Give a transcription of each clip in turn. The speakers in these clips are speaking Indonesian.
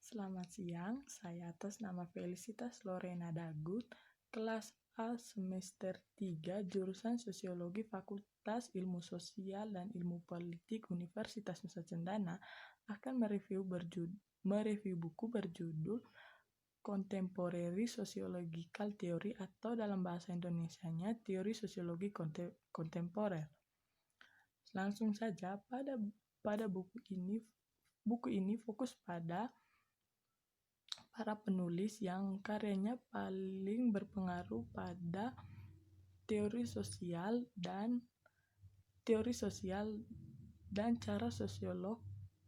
Selamat siang, saya atas nama Felicitas Lorena Dagut, kelas A semester 3, jurusan Sosiologi Fakultas Ilmu Sosial dan Ilmu Politik Universitas Nusa Cendana, akan mereview buku berjudul Contemporary Sociological Theory atau dalam bahasa Indonesianya Teori Sosiologi Kontemporer. Langsung saja, pada buku ini fokus pada para penulis yang karyanya paling berpengaruh pada teori sosial dan cara sosiolog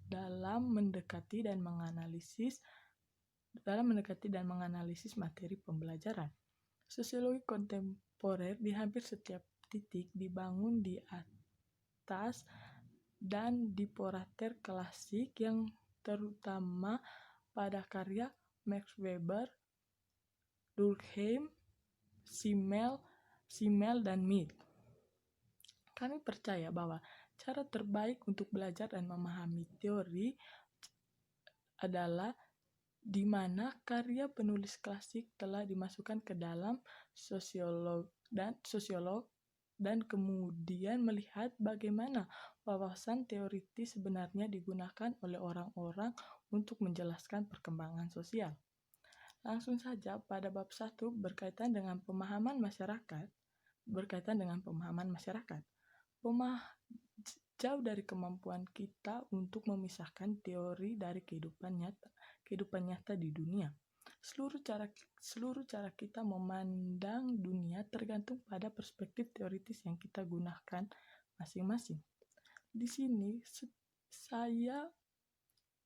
dalam mendekati dan menganalisis materi pembelajaran. Sosiologi kontemporer di hampir setiap titik dibangun di atas dan di porater klasik yang terutama pada karya Max Weber, Durkheim, Simmel, dan Mead. Kami percaya bahwa cara terbaik untuk belajar dan memahami teori adalah di mana karya penulis klasik telah dimasukkan ke dalam sosiolog dan kemudian melihat bagaimana wawasan teoritis sebenarnya digunakan oleh orang-orang untuk menjelaskan perkembangan sosial. Langsung saja pada bab 1 berkaitan dengan pemahaman masyarakat. Jauh dari kemampuan kita untuk memisahkan teori dari kehidupan nyata di dunia. Seluruh cara kita memandang dunia tergantung pada perspektif teoritis yang kita gunakan masing-masing. Di sini saya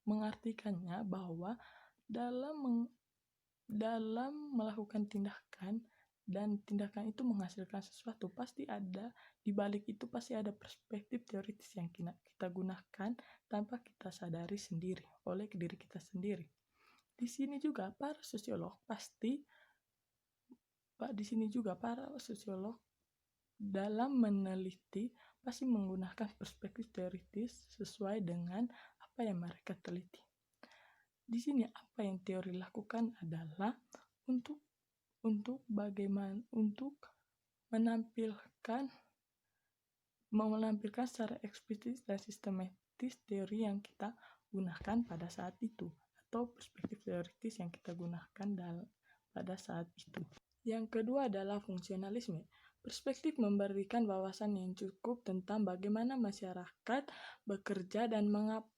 mengartikannya bahwa dalam melakukan tindakan dan tindakan itu menghasilkan sesuatu, pasti ada di balik itu pasti ada perspektif teoritis yang kita gunakan tanpa kita sadari sendiri oleh diri kita sendiri. Di sini juga para sosiolog dalam meneliti pasti menggunakan perspektif teoritis sesuai dengan apa yang mereka teliti. Di sini apa yang teori lakukan adalah untuk menampilkan secara eksplisit dan sistematis teori yang kita gunakan pada saat itu atau perspektif teoritis yang kita gunakan pada saat itu. Yang kedua adalah fungsionalisme. Perspektif memberikan wawasan yang cukup tentang bagaimana masyarakat bekerja dan mengapa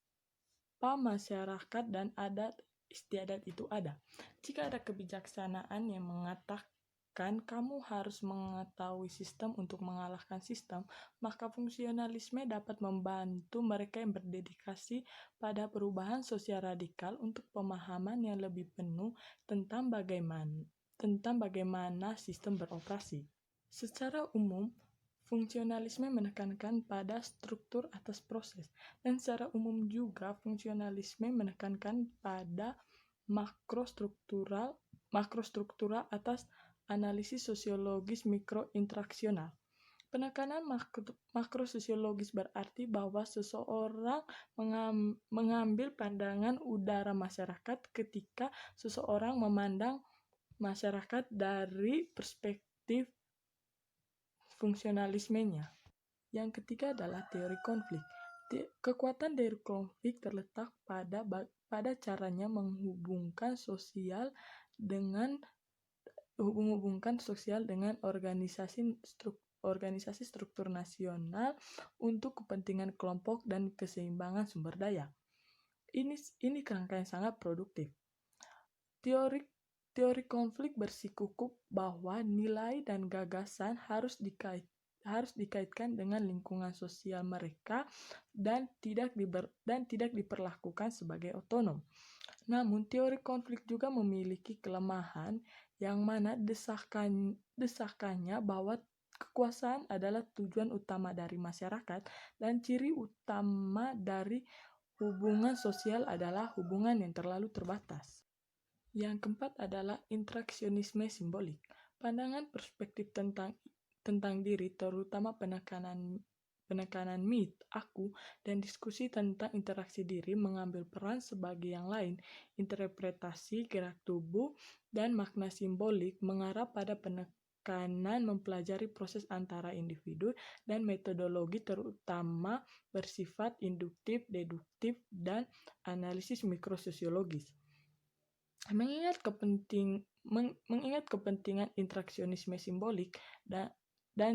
masyarakat dan adat istiadat itu ada. Jika ada kebijaksanaan yang mengatakan kamu harus mengetahui sistem untuk mengalahkan sistem, maka fungsionalisme dapat membantu mereka yang berdedikasi pada perubahan sosial radikal untuk pemahaman yang lebih penuh tentang bagaimana sistem beroperasi. Secara umum, fungsionalisme menekankan pada struktur atas proses, dan secara umum juga fungsionalisme menekankan pada makrostruktural atas analisis sosiologis mikrointeraksional. Penekanan makrososiologis berarti bahwa seseorang mengambil pandangan udara masyarakat ketika seseorang memandang masyarakat dari perspektif fungsionalismenya. Yang ketiga adalah teori konflik. Kekuatan teori konflik terletak pada caranya menghubungkan sosial dengan organisasi struktur nasional untuk kepentingan kelompok dan keseimbangan sumber daya. Ini kerangka yang sangat produktif. Teori konflik bersikukuh bahwa nilai dan gagasan harus dikaitkan dengan lingkungan sosial mereka dan tidak diperlakukan sebagai otonom. Namun, teori konflik juga memiliki kelemahan yang mana desakannya bahwa kekuasaan adalah tujuan utama dari masyarakat dan ciri utama dari hubungan sosial adalah hubungan yang terlalu terbatas. Yang keempat adalah interaksionisme simbolik. Pandangan perspektif tentang diri, terutama penekanan me, aku, dan diskusi tentang interaksi diri mengambil peran sebagai yang lain. Interpretasi gerak tubuh dan makna simbolik mengarah pada penekanan mempelajari proses antara individu dan metodologi terutama bersifat induktif, deduktif, dan analisis mikrososiologis. Mengingat kepentingan interaksionisme simbolik dan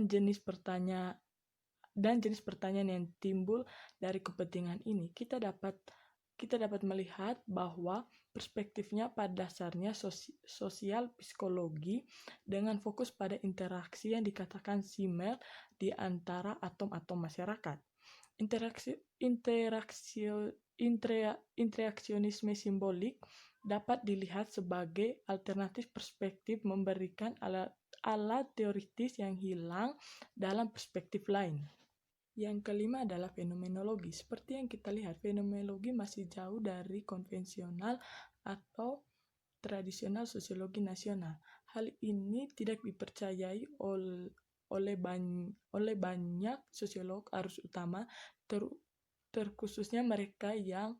jenis pertanyaan yang timbul dari kepentingan ini, kita dapat melihat bahwa perspektifnya pada dasarnya sosial psikologi dengan fokus pada interaksi yang dikatakan simer di antara atom-atom masyarakat. Interaksionisme simbolik dapat dilihat sebagai alternatif perspektif memberikan alat teoritis yang hilang dalam perspektif lain. Yang kelima adalah fenomenologi. Seperti yang kita lihat, fenomenologi masih jauh dari konvensional atau tradisional sosiologi nasional. Hal ini tidak dipercayai oleh banyak sosiolog arus utama, terkhususnya mereka yang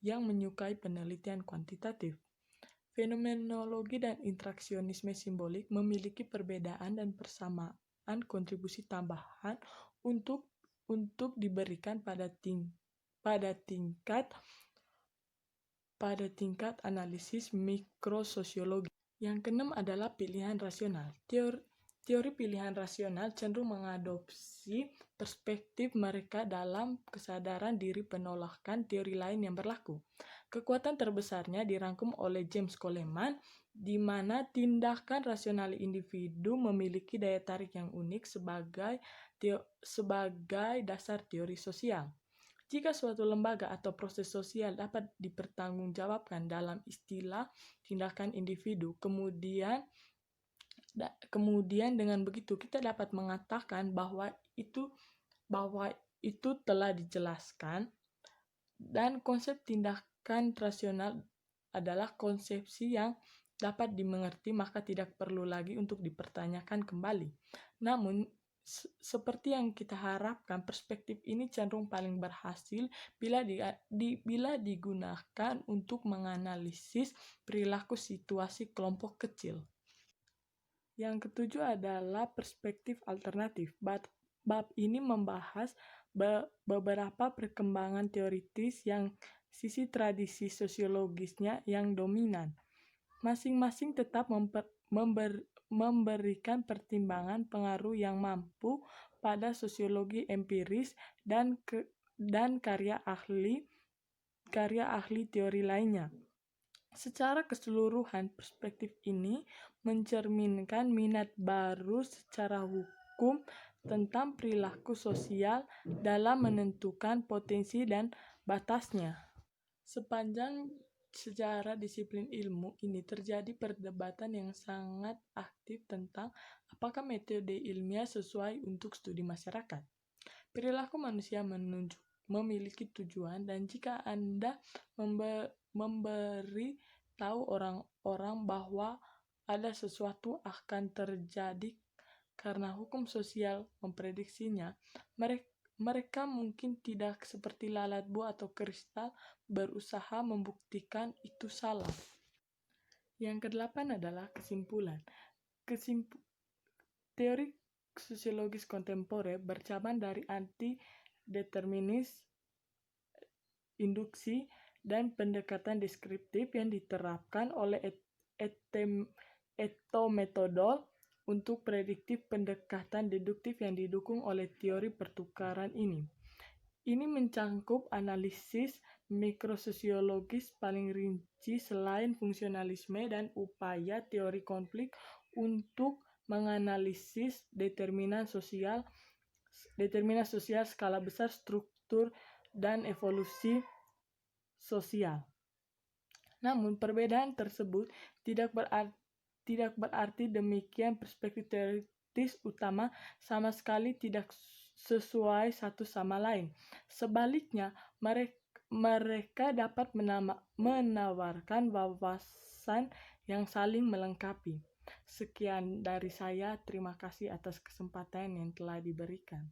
menyukai penelitian kuantitatif. Fenomenologi dan interaksionisme simbolik memiliki perbedaan dan persamaan kontribusi tambahan untuk diberikan pada tingkat analisis mikrososiologi. Yang keenam adalah pilihan rasional. Teori pilihan rasional cenderung mengadopsi perspektif mereka dalam kesadaran diri penolakan teori lain yang berlaku. Kekuatan terbesarnya dirangkum oleh James Coleman, di mana tindakan rasional individu memiliki daya tarik yang unik sebagai dasar teori sosial. Jika suatu lembaga atau proses sosial dapat dipertanggungjawabkan dalam istilah tindakan individu, kemudian dengan begitu kita dapat mengatakan bahwa itu telah dijelaskan, dan konsep tindakan rasional adalah konsepsi yang dapat dimengerti, maka tidak perlu lagi untuk dipertanyakan kembali. Namun seperti yang kita harapkan, perspektif ini cenderung paling berhasil bila digunakan untuk menganalisis perilaku situasi kelompok kecil. Yang ketujuh adalah perspektif alternatif. Bab ini membahas beberapa perkembangan teoritis yang sisi tradisi sosiologisnya yang dominan. Masing-masing tetap memberikan pertimbangan pengaruh yang mampu pada sosiologi empiris dan karya ahli teori lainnya. Secara keseluruhan, perspektif ini mencerminkan minat baru secara hukum tentang perilaku sosial dalam menentukan potensi dan batasnya. Sepanjang sejarah disiplin ilmu ini terjadi perdebatan yang sangat aktif tentang apakah metode ilmiah sesuai untuk studi masyarakat. Perilaku manusia memiliki tujuan, dan jika Anda memberi tahu orang-orang bahwa ada sesuatu akan terjadi karena hukum sosial memprediksinya, mereka mungkin tidak seperti lalat buah atau kristal berusaha membuktikan itu salah. Yang kedelapan adalah kesimpulan. Teori sosiologis kontemporer bercabang dari anti-determinis, induksi, dan pendekatan deskriptif yang diterapkan oleh etometodol untuk prediktif, pendekatan deduktif yang didukung oleh teori pertukaran ini. Ini mencangkup analisis mikrososiologis paling rinci selain fungsionalisme dan upaya teori konflik untuk menganalisis determinan sosial skala besar, struktur, dan evolusi sosial. Namun perbedaan tersebut tidak berarti demikian perspektif teoritis utama sama sekali tidak sesuai satu sama lain. Sebaliknya, mereka dapat menawarkan wawasan yang saling melengkapi. Sekian dari saya, terima kasih atas kesempatan yang telah diberikan.